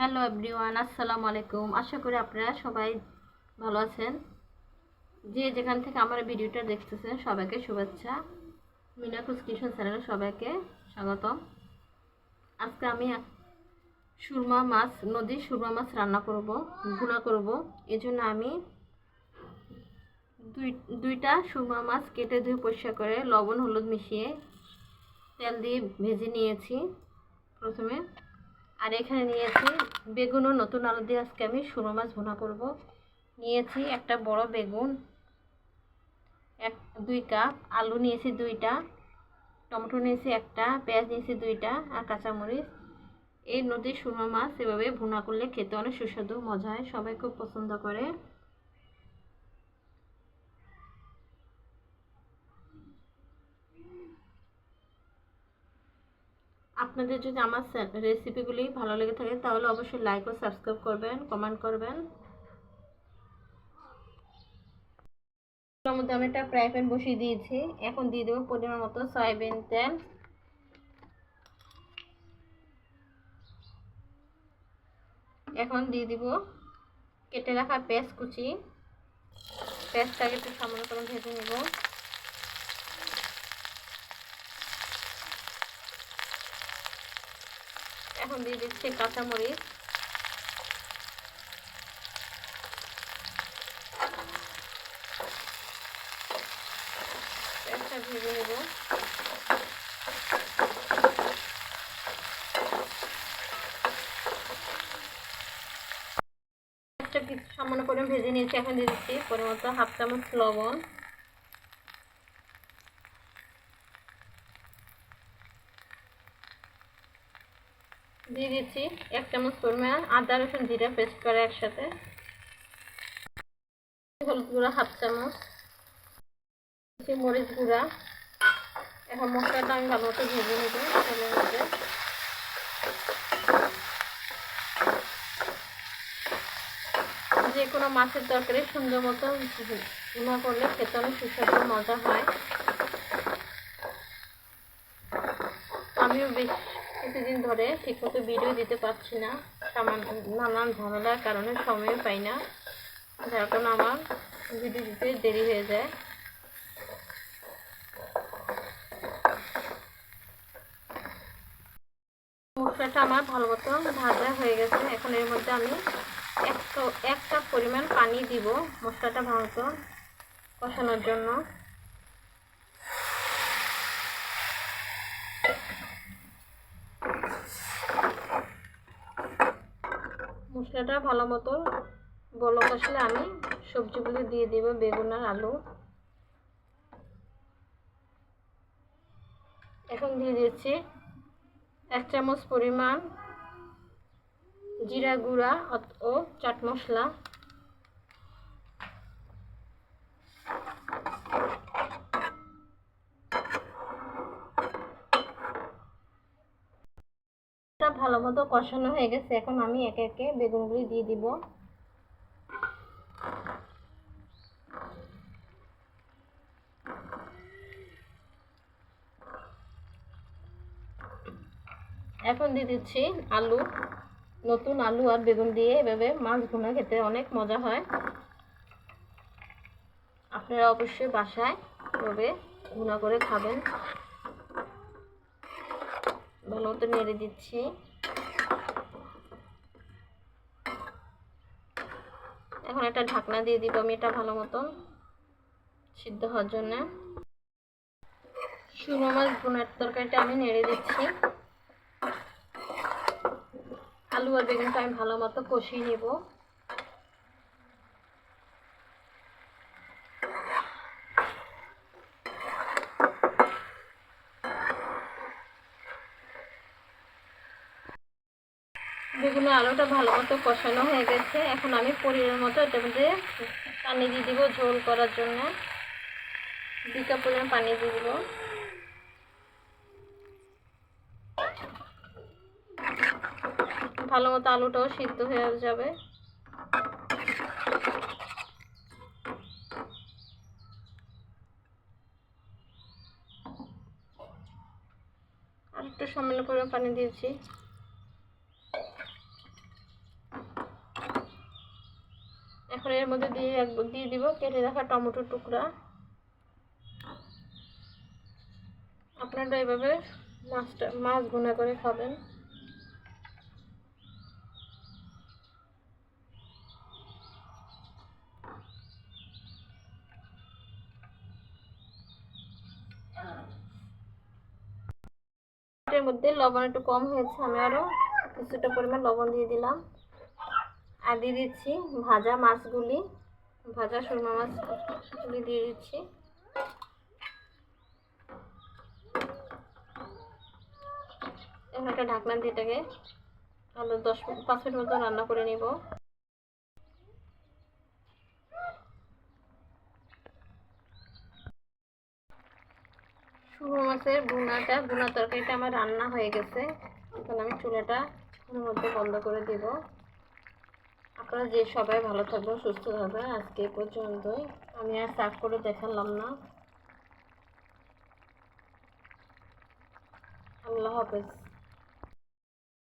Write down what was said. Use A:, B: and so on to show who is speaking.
A: Hello everyone, আসসালামু আলাইকুম। আশা করি আপনারা সবাই ভালো আছেন। যে যেখান থেকে আমার ভিডিওটা দেখতেছেন সবাইকে শুভেচ্ছা। মিনাকুস কিচেন চ্যানেলে সবাইকে স্বাগতম। আজকে আমি সুরমা মাছ, নদীর সুরমা মাছ রান্না করব, ভুনা করব। এজন্য আমি দুইটা সুরমা মাছ কেটে ধুয়ে পরিষ্কার করে লবণ হলুদ মিশিয়ে তেল দিয়ে ভেজে নিয়েছি প্রথমে। আর এখানে নিয়েছি বেগুন ও নতুন আলু দিয়ে আজকে আমি সুরমা মাছ ভুনা করব। নিয়েছি একটা বড় বেগুন, 2 কাপ আলু নিয়েছি 2টা, টমেটো নিয়েছি একটা, পেঁয়াজ নিয়েছি 2টা আর কাঁচামরিচ। এই নদীর সুরমা মাছ এভাবে ভুনা করলে খেতে অনেক সুস্বাদু মজা হয়, সবাই খুব পছন্দ করে। আপনাদের যদি আমার রেসিপিগুলি ভালো লেগে থাকে তাহলে অবশ্যই লাইক ও সাবস্ক্রাইব করবেন, কমেন্ট করবেন। তার মধ্যে আমি একটা ফ্রাই প্যান বসিয়ে দিয়েছি। এখন দিয়ে দেবো পরিমাণ মতো সয়াবিন তেল। এখন দিয়ে দিব কেটে রাখা পেঁয়াজ কুচি। পেঁয়াজটাকে একটু সামান্য করে ভেজে নেব। এখন দিয়ে দিচ্ছি কাঁচামরিচ। পেঁয়াজটা ভেজে নেব। পেঁয়াজটা কিছু সামান্য করে ভেজে নিয়েছি। এখন দিয়ে দিচ্ছি পরিমাণ মতো 1/2 চামচ লবণ, দিয়ে দিচ্ছি 1 চামচ পরিমাণ আদা রসুন জিরা পেস্ট করে একসাথে, হলুদ গুঁড়া 1/2 চামচ, মরিচ গুঁড়া। এখন মশলাটা আমি ভালো মতো ভেজে নেব তেলের মধ্যে। যে কোনো মাছের তরকারি সুন্দর মতো ভুনা করলে খেতে অনেক সুস্বাদু মজা হয়। আমিও বেশ কিছুদিন ধরে ঠিকমতো ভিডিও দিতে পারছি না, নানান ঝামেলার কারণে সময় পাই না, যার কারণে আমার ভিডিও দিতে দেরি হয়ে যায়। মশলাটা আমার ভালো মতো ভাজা হয়ে গেছে। এখন এর মধ্যে আমি 1 কাপ পরিমাণ পানি দিব মশলাটা ভালো মতো কষানোর জন্য। মশলাটা ভালো মতো বলক আসলে আমি সবজিগুলো দিয়ে দিব, বেগুন আর আলু। এখন দিয়ে দিচ্ছি 1 চামচ পরিমাণ জিরা গুঁড়া ও চাট মশলা। ভালো মতো কষানো হয়ে গেছে। এখন আমি একে একে বেগুনগুলি দিয়ে দিব। এখন দিয়ে দিচ্ছি আলু। নতুন আলু আর বেগুন দিয়ে এভাবে মাছ ভুনা খেতে অনেক মজা হয়। আপনারা অবশ্যই বাসায় এভাবে ভুনা করে খাবেন। ভালো মতো নেড়ে দিচ্ছি। এখন একটা ঢাকনা দিয়ে দিব আমি, এটা ভালো মতন সিদ্ধ হওয়ার জন্য। সুরমা মাছ ভুনার তরকারিটা আমি নেড়ে দিচ্ছি। আলু আর বেগুনটা আমি ভালো মতো কষিয়ে নেব। বেগুন আর আলুটা ভালো মতো কষানো হয়ে গেছে। এখন আমি পরিমাণ মতো এটার মধ্যে পানি দিয়ে দিব ঝোল করার জন্য। 2 কাপ পরিমাণ পানি দিয়ে দিব। ভালো মতো আলুটাও সিদ্ধ হয়ে যাবে। আর একটু সামান্য পরিমাণ পানি দিয়েছি। এখন এর মধ্যে দিয়ে দিব কেটে রাখা টমেটোর টুকরা। আপনারা এভাবে মাছ ভুনা করে খাবেন। এর মধ্যে লবণ একটু কম হয়েছে, আমি আরো কিছুটা পরিমাণ লবণ দিয়ে দিলাম। আর দিয়ে দিচ্ছি ভাজা মাছগুলি, ভাজা সুরমা মাছগুলি দিয়ে দিচ্ছি। এখন একটা ঢাকনা দিয়ে এটাকে আরো 5 মিনিট মতো রান্না করে নিব। সুরমা মাছের ভুনা তরকারিটা আমার রান্না হয়ে গেছে। এখন আমি চুলাটা মধ্যে বন্ধ করে দিব। আপনারা যে সবাই ভালো থাকবেন, সুস্থ থাকবেন। আজকে এ পর্যন্তই। আমি আর সার্ভ করে দেখালাম না। আল্লাহ হাফেজ।